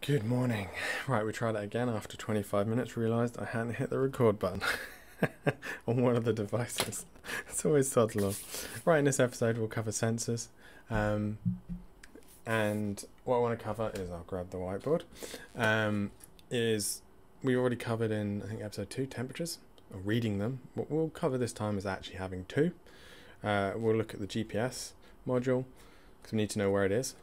Good morning. Right, we tried that again after 25 minutes, realised I hadn't hit the record button on one of the devices. It's always toddler. Right, in this episode we'll cover sensors. And what I want to cover is, I'll grab the whiteboard, is we already covered in, I think, episode 2, temperatures, or reading them. What we'll cover this time is actually having two. We'll look at the GPS module, because we need to know where it is.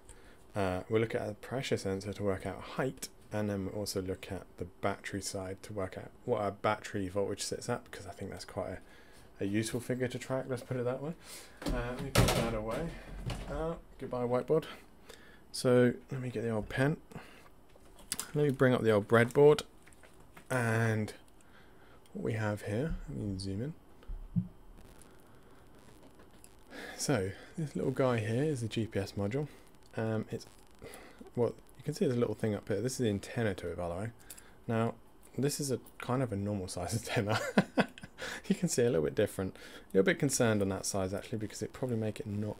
We'll look at a pressure sensor to work out height, and then we'll also look at the battery side to work out what our battery voltage sits at, because I think that's quite a useful figure to track, let's put it that way. Let me put that away. Goodbye whiteboard. So let me get the old pen. Let me bring up the old breadboard, and what we have here, let me zoom in. So this little guy here is the GPS module. It's, well, you can see there's a little thing up here. This is the antenna to it, by the way. Now, this is a kind of a normal size antenna. You can see a little bit different. A little bit concerned on that size actually, because it probably make it not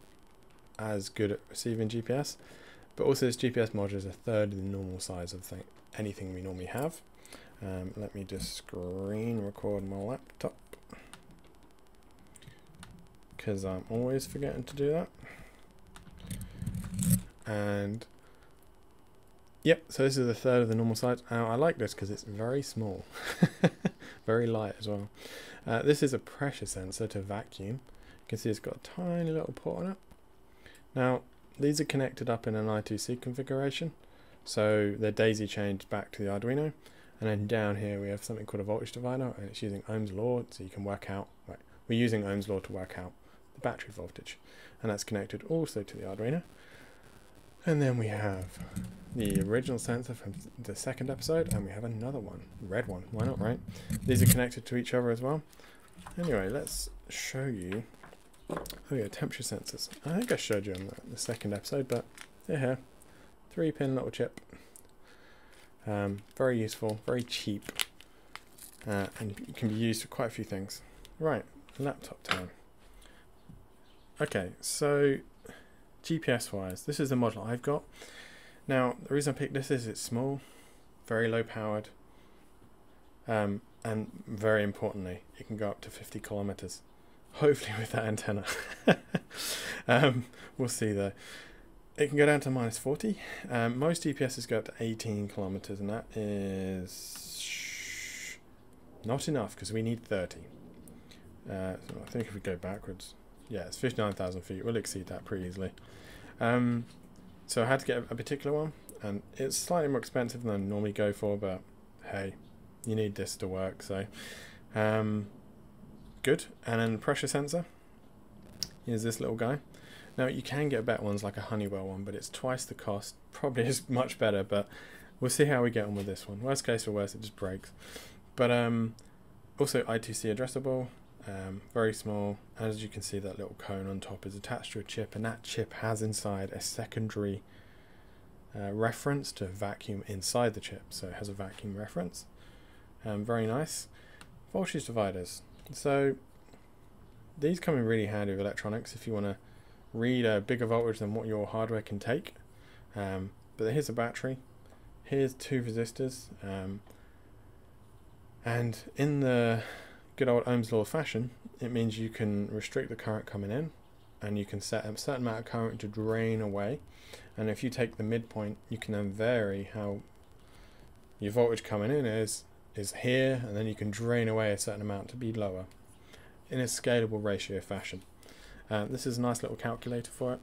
as good at receiving GPS. But also this GPS module is a third of the normal size of anything we normally have. Let me just screen record my laptop, because I'm always forgetting to do that. And yep, so this is a third of the normal size. Now I like this because it's very small, very light as well. This is a pressure sensor to vacuum. You can see it's got a tiny little port on it. Now these are connected up in an I2C configuration, so they're daisy chained back to the Arduino. And then down here we have something called a voltage divider, and it's using Ohm's law, so you can work out, right, we're using Ohm's law to work out the battery voltage, and that's connected also to the Arduino. And then we have the original sensor from the second episode, and we have another one, red one, why not, right? These are connected to each other as well. Anyway, let's show you, oh yeah, temperature sensors. I think I showed you on the second episode, but they're here. 3-pin little chip. Very useful, very cheap, and it can be used for quite a few things. Right, laptop time. Okay, so GPS wise, this is the model I've got. Now the reason I picked this is it's small, very low powered, and very importantly it can go up to 50 kilometers, hopefully with that antenna. We'll see though. It can go down to -40. Most GPSs go up to 18 kilometers, and that is not enough because we need 30. So I think if we go backwards, yeah, it's 59,000 feet. We'll exceed that pretty easily. So I had to get a particular one, and it's slightly more expensive than I normally go for, but hey, you need this to work, so good. And then the pressure sensor is this little guy. Now you can get better ones like a Honeywell one, but it's twice the cost. Probably is much better, but we'll see how we get on with this one. Worst case for worst, it just breaks. But also I2C addressable. Very small. As you can see, that little cone on top is attached to a chip, and that chip has inside a secondary reference to vacuum inside the chip, so it has a vacuum reference. Very nice. Voltage dividers. So these come in really handy with electronics if you want to read a bigger voltage than what your hardware can take. But here's a battery. Here's 2 resistors. And in the good old Ohm's law fashion, it means you can restrict the current coming in, and you can set a certain amount of current to drain away. And if you take the midpoint, you can then vary how your voltage coming in is here, and then you can drain away a certain amount to be lower in a scalable ratio fashion. This is a nice little calculator for it.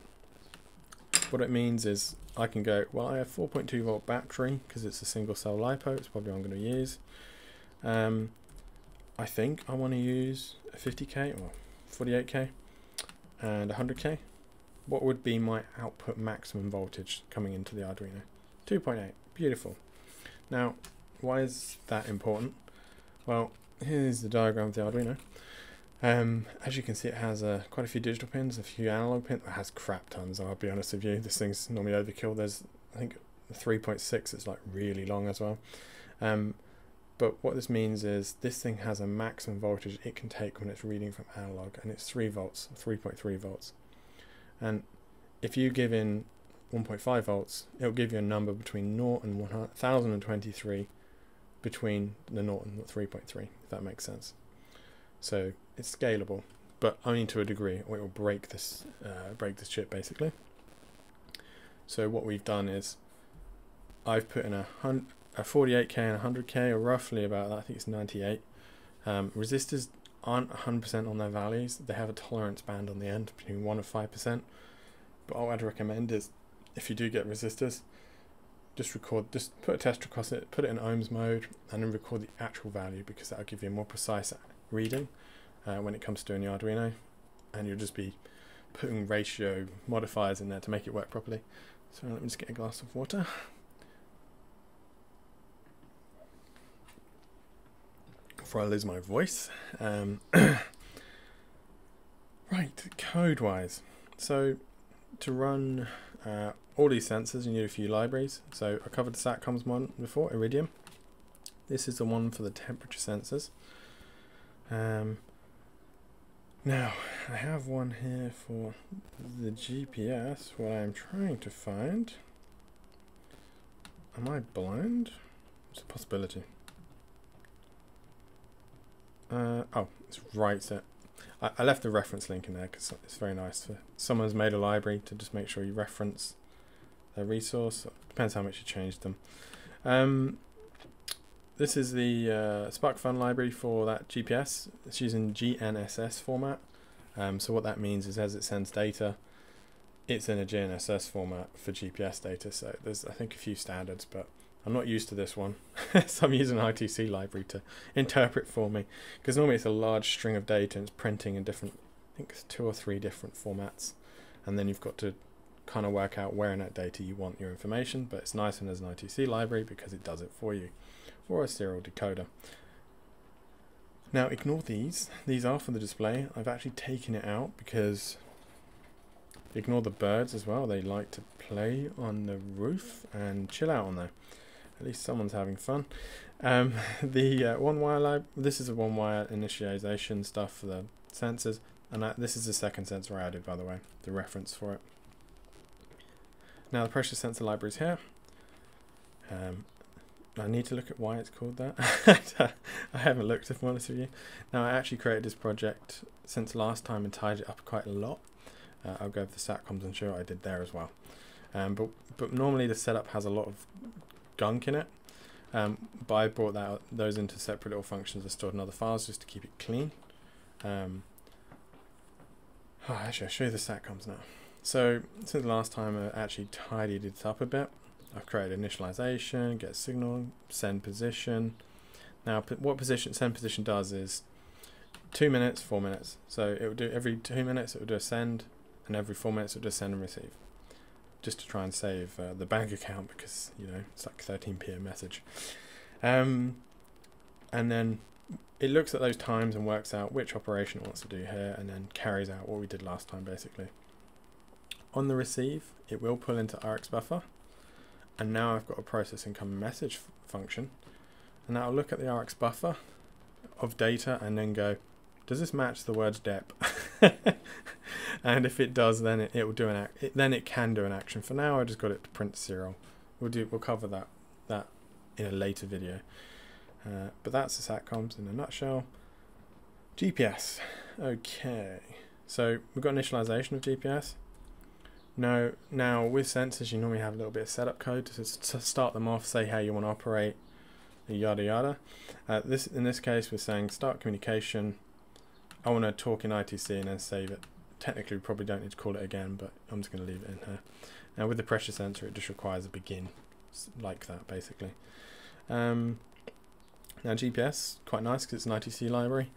What it means is I can go, well, I have 4.2 volt battery because it's a single cell LiPo. It's probably what I'm going to use. I think I want to use a 50k or 48k and 100k. What would be my output maximum voltage coming into the Arduino? 2.8. Beautiful. Now, why is that important? Well, here's the diagram of the Arduino. As you can see, it has quite a few digital pins, a few analog pins. It has crap tons, I'll be honest with you. This thing's normally overkill. There's, I think, 3.6 is like really long as well. But what this means is this thing has a maximum voltage it can take when it's reading from analog, and it's 3 volts, 3.3 volts. And if you give in 1.5 volts, it'll give you a number between 0 and 1023 between the 0 and 3.3, if that makes sense. So it's scalable, but only to a degree, or it will break this chip basically. So what we've done is I've put in a 48k and 100k, or roughly about that. I think it's 98. Resistors aren't 100% on their values. They have a tolerance band on the end between 1 and 5%. But what I'd recommend is, if you do get resistors, just put a test across it, put it in ohms mode, and then record the actual value, because that'll give you a more precise reading when it comes to doing the Arduino, and you'll just be putting ratio modifiers in there to make it work properly. So let me just get a glass of water. Before I lose my voice. Right, code-wise. So to run all these sensors, you need a few libraries. So I covered the satcoms one before, Iridium. This is the one for the temperature sensors. Now, I have one here for the GPS. What I'm trying to find... Am I blind? It's a possibility. Oh, it's right there. I left the reference link in there because it's very nice. Someone's made a library to just make sure you reference their resource. Depends how much you changed them. This is the SparkFun library for that GPS. It's using GNSS format. So what that means is, as it sends data, it's in a GNSS format for GPS data. So there's, I think, a few standards, but I'm not used to this one. So I'm using an ITC library to interpret for me, because normally it's a large string of data and it's printing in different, I think it's 2 or 3 different formats, and then you've got to kind of work out where in that data you want your information. But it's nice when there's an ITC library because it does it for you, or a serial decoder. Now ignore these are for the display. I've actually taken it out because, ignore the birds as well, they like to play on the roof and chill out on there. At least someone's having fun. The one wire lab, this is a one wire initialization stuff for the sensors, and this is the second sensor I added, by the way, the reference for it. Now the pressure sensor library is here. I need to look at why it's called that. I haven't looked, if I'm honest with you. Now I actually created this project since last time and tied it up quite a lot. I'll go over the satcoms and show what I did there as well. But normally the setup has a lot of gunk in it, but I brought those into separate little functions and stored in other files just to keep it clean. Actually, I'll show you the satcoms now. So since last time I actually tidied it up a bit. I've created initialization, get signal, send position. Now what send position does is 2 minutes, 4 minutes. So it will do every 2 minutes it will do a send, and every 4 minutes it will do a send and receive. Just to try and save the bank account, because you know it's like 13p a message. And then it looks at those times and works out which operation it wants to do here, and then carries out what we did last time basically. On the receive, it will pull into RX buffer, and now I've got a process incoming message function, and that will look at the RX buffer of data and then go, does this match the words dep? And if it does, then it will do then it can do an action. For now I just got it to print serial. We'll cover that in a later video. But that's the satcoms in a nutshell. GPS. Okay, so we've got initialization of GPS. Now with sensors you normally have a little bit of setup code to start them off, say how you want to operate, yada yada. In this case we're saying start communication. I want to talk in ITC and then save it. Technically we probably don't need to call it again, but I'm just going to leave it in here. Now with the pressure sensor it just requires a begin, like that basically. Now GPS, quite nice because it's an ITC library.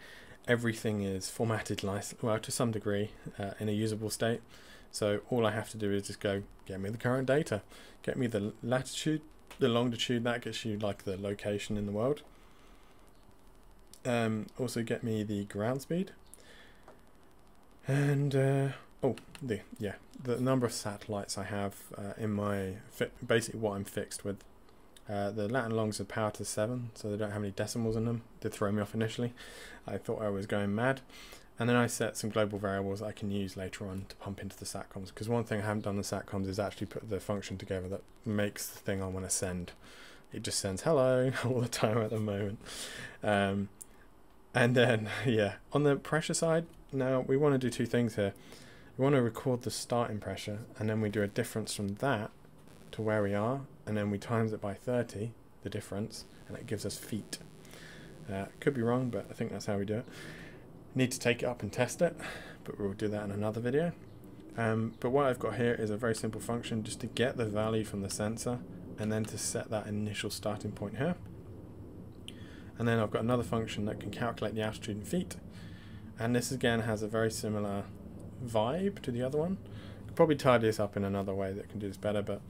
Everything is formatted well to some degree in a usable state. So all I have to do is just go, get me the current data, get me the latitude, the longitude, that gets you like the location in the world. Also get me the ground speed, and the number of satellites I have in my basically what I'm fixed with. The lat and longs are power to 7, so they don't have any decimals in them. Did throw me off initially. I thought I was going mad. And then I set some global variables I can use later on to pump into the satcoms. Because one thing I haven't done in the satcoms is actually put the function together that makes the thing I want to send. It just sends hello all the time at the moment. And then, yeah, on the pressure side, now we want to do two things here. We want to record the starting pressure, and then we do a difference from that to where we are, and then we times it by 30, the difference, and it gives us feet. Could be wrong, but I think that's how we do it. Need to take it up and test it, but we'll do that in another video. But what I've got here is a very simple function just to get the value from the sensor and then to set that initial starting point here. And then I've got another function that can calculate the altitude in feet, and this again has a very similar vibe to the other one. Could probably tidy this up in another way that can do this better, but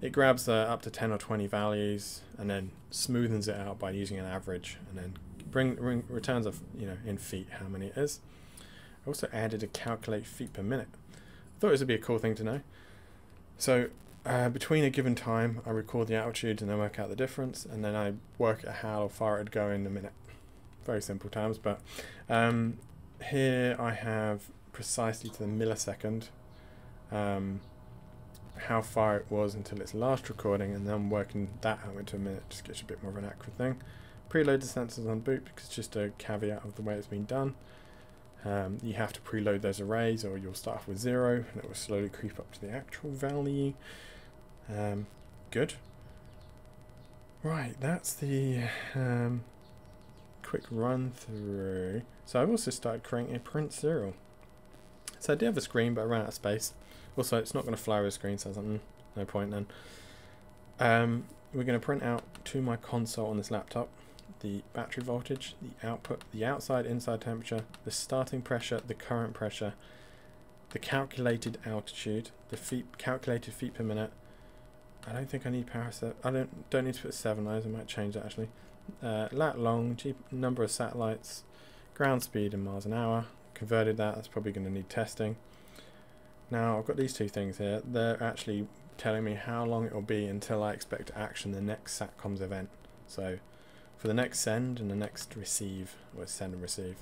it grabs up to 10 or 20 values and then smoothens it out by using an average, and then returns of, you know, in feet how many it is. I also added a calculate feet per minute. I thought this would be a cool thing to know. So between a given time I record the altitude and then work out the difference, and then I work out how far it'd go in a minute. Very simple terms, but here I have precisely to the millisecond how far it was until its last recording, and then working that out into a minute just gets a bit more of an accurate thing. Preload the sensors on boot because it's just a caveat of the way it's been done. You have to preload those arrays or you'll start off with 0 and it will slowly creep up to the actual value. Good. Right, that's the quick run through. So I've also started creating a print serial. So I did have a screen, but I ran out of space. Also, it's not going to fly over the screen, so no point then. We're going to print out to my console on this laptop the battery voltage, the output, the outside inside temperature, the starting pressure, the current pressure, the calculated altitude, the calculated feet per minute. I don't think I need power set. I don't need to put 7 those. I might change that actually. Lat long, number of satellites, ground speed in miles an hour. Converted that. That's probably going to need testing. Now I've got these two things here. They're actually telling me how long it will be until I expect to action the next satcoms event. So for the next send and the next receive, or send and receive.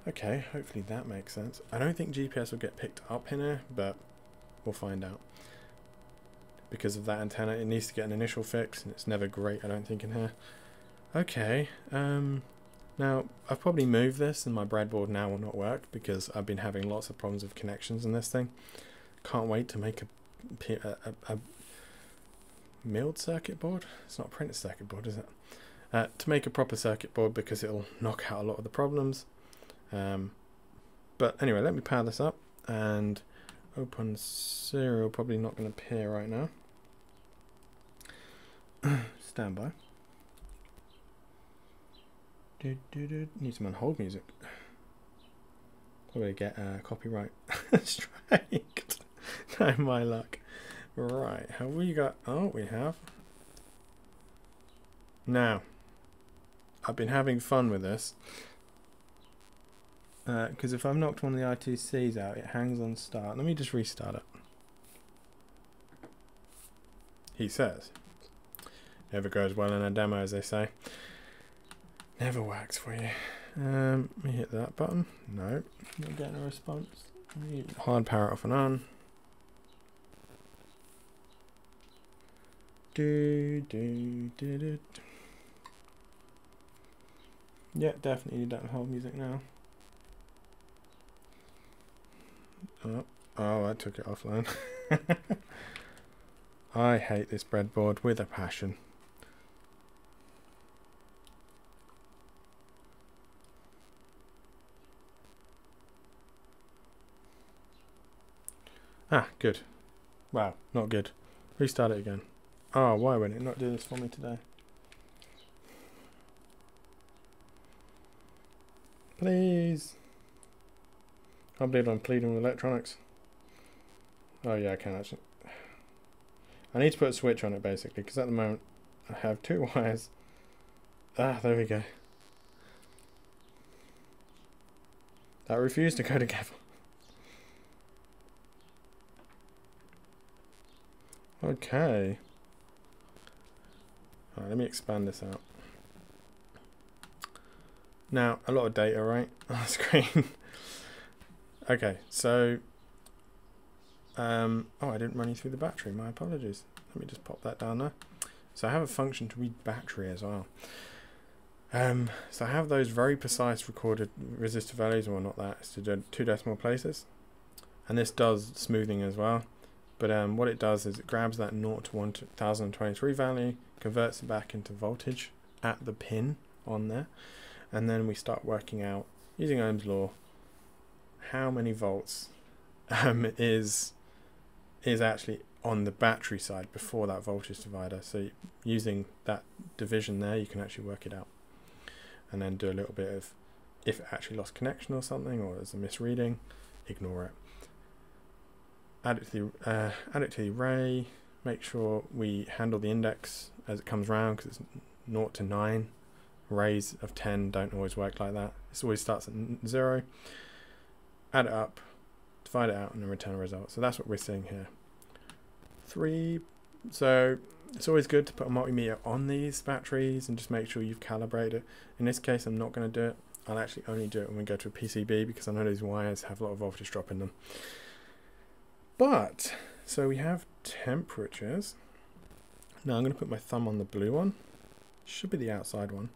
Okay, hopefully that makes sense. I don't think GPS will get picked up in here, but we'll find out. Because of that antenna, it needs to get an initial fix, and it's never great, I don't think, in here. Okay, now I've probably moved this, and my breadboard now will not work because I've been having lots of problems with connections in this thing. Can't wait to make a milled circuit board. It's not a printed circuit board, is it? To make a proper circuit board because it'll knock out a lot of the problems. But anyway, let me power this up and open serial. Probably not going to appear right now. Stand by. Need some on hold music. Probably get copyright striked. No, my luck. Right, have we got... Oh, we have. Now, I've been having fun with this. Because if I've knocked one of the I2Cs out, it hangs on start. Let me just restart it. He says. Never goes well in a demo, as they say. Never works for you. Let me hit that button. No, not getting a response. Hard power off and on. Yeah, definitely need that hold music now. Oh, I took it offline. I hate this breadboard with a passion. Ah, good. Wow, not good. Restart it again. Oh, why would it not do this for me today? Please. Can't believe I'm pleading with electronics. Oh yeah, I can actually. I need to put a switch on it basically, because at the moment I have 2 wires. Ah, there we go. That refused to go together. Okay. Alright, let me expand this out. Now, a lot of data, right, on the screen. Okay, so, oh, I didn't run you through the battery, my apologies. Let me just pop that down there. So I have a function to read battery as well. So I have those very precise recorded resistor values, or not that, it's to do 2 decimal places. And this does smoothing as well. But what it does is it grabs that 0 to 1023 value, converts it back into voltage at the pin on there, and then we start working out, using Ohm's law, how many volts is actually on the battery side before that voltage divider. So using that division there, you can actually work it out. And then do a little bit of, if it actually lost connection or something, or there's a misreading, ignore it. Add it to the array, make sure we handle the index as it comes around, because it's 0 to 9. Arrays of 10 don't always work like that. This always starts at 0. Add it up, divide it out, and then return a result. So that's what we're seeing here. 3. So it's always good to put a multimeter on these batteries and just make sure you've calibrated it. In this case, I'm not going to do it. I'll actually only do it when we go to a PCB, because I know these wires have a lot of voltage drop in them. But, so we have temperatures. Now I'm going to put my thumb on the blue one. Should be the outside one.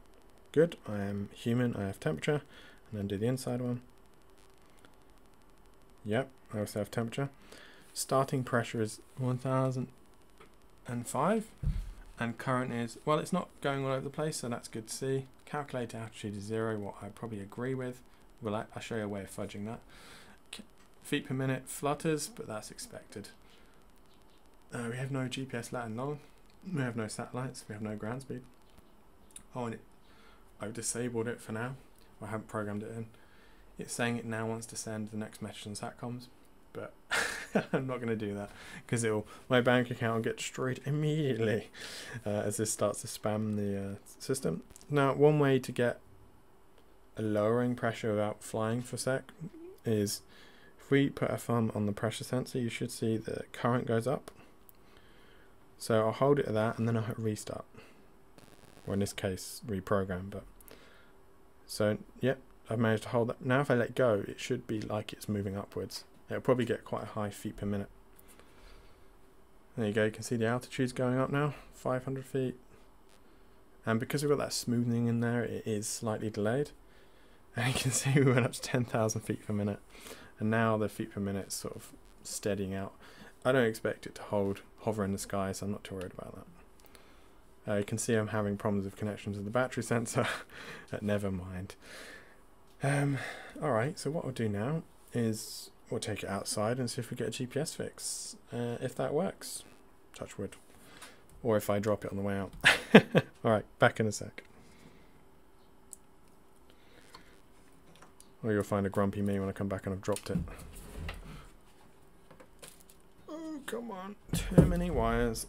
Good, I am human, I have temperature. And then do the inside one. Yep, I also have temperature. Starting pressure is 1005. And current is, well, it's not going all over the place, so that's good to see. Calculate altitude is 0, what I probably agree with. Well, I'll show you a way of fudging that. Feet per minute flutters, but that's expected. We have no GPS lat and long. We have no satellites. We have no ground speed. Oh, and I've disabled it for now. I haven't programmed it in. It's saying it now wants to send the next message on satcoms, but I'm not going to do that, because my bank account will get destroyed immediately as this starts to spam the system. Now, one way to get a lowering pressure without flying for a sec is, if we put a thumb on the pressure sensor, you should see the current goes up. So I'll hold it at that, and then I'll hit restart, or in this case reprogram. But so yep, I've managed to hold that. Now if I let go, it should be like it's moving upwards. It'll probably get quite a high feet per minute. There you go, you can see the altitude's going up now, 500 feet. And because we've got that smoothing in there, it is slightly delayed. And you can see we went up to 10,000 feet per minute. And now the feet per minute is sort of steadying out. I don't expect it to hover in the sky, so I'm not too worried about that. You can see I'm having problems with connections with the battery sensor. Never mind. Alright, so what I'll do now is we'll take it outside and see if we get a GPS fix. If that works. Touch wood. Or if I drop it on the way out. Alright, back in a sec. Or you'll find a grumpy me when I come back and I've dropped it. Oh, come on. Too many wires.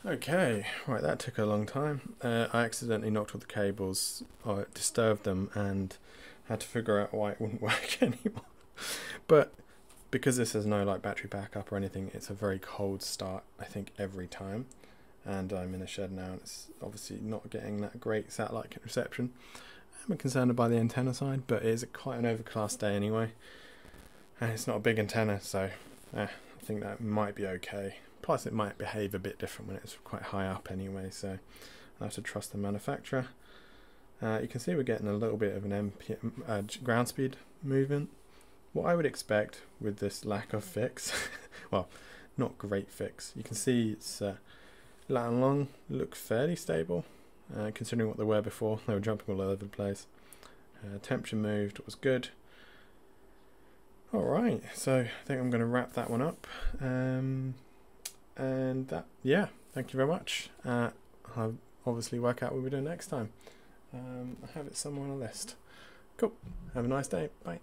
Okay, right, that took a long time. I accidentally knocked all the cables, or disturbed them, and had to figure out why it wouldn't work anymore. But because this has no like battery backup or anything, it's a very cold start, I think, every time. And I'm in a shed now, and it's obviously not getting that great satellite reception. I'm concerned by the antenna side, but it is quite an overcast day anyway. And it's not a big antenna, so I think that might be okay. Plus it might behave a bit different when it's quite high up anyway, so I have to trust the manufacturer. You can see we're getting a little bit of an ground speed movement. What I would expect with this lack of fix, well, not great fix. You can see it's lat and long look fairly stable, considering what they were before. They were jumping all over the place. Temperature moved, it was good. Alright, so I think I'm going to wrap that one up. And that, yeah, thank you very much. I'll obviously work out what we're doing next time. I have it somewhere on a list. Cool. Have a nice day. Bye.